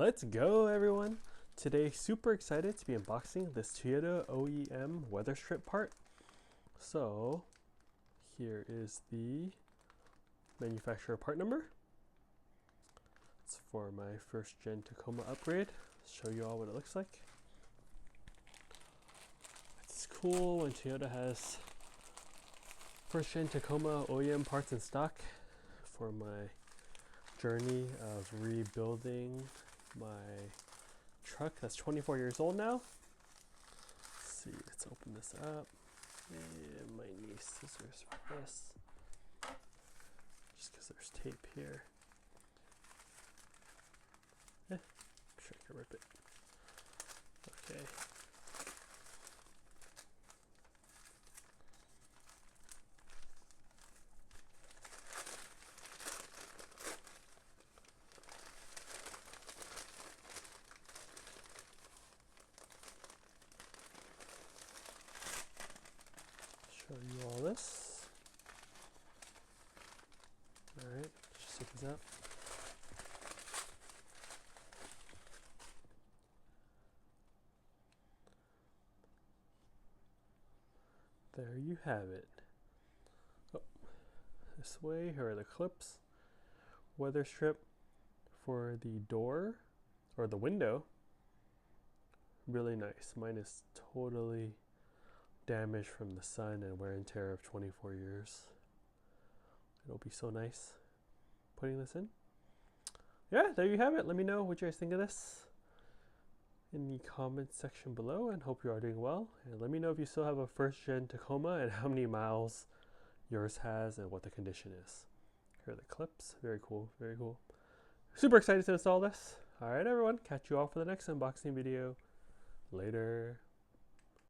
Let's go, everyone. Today, super excited to be unboxing this Toyota OEM Weatherstrip part. So, here is the manufacturer part number. It's for my first gen Tacoma upgrade. Show you all what it looks like. It's cool when Toyota has first gen Tacoma OEM parts in stock for my journey of rebuilding my truck that's 24 years old now. Let's see, let's open this up. And my knee scissors for this, just because there's tape here. I'm sure I can rip it. Okay. Show you all this. Alright, just check this out. There you have it. Oh, this way, here are the clips. Weatherstrip for the door, or the window. Really nice. Mine is totally damage from the sun and wear and tear of 24 years. It'll be so nice putting this in. Yeah, there you have it. Let me know what you guys think of this in the comments section below, and hope you are doing well. And let me know if you still have a first gen Tacoma and how many miles yours has and what the condition is. Here are the clips. Very cool, very cool. Super excited to install this. All right, everyone, catch you all for the next unboxing video. Later.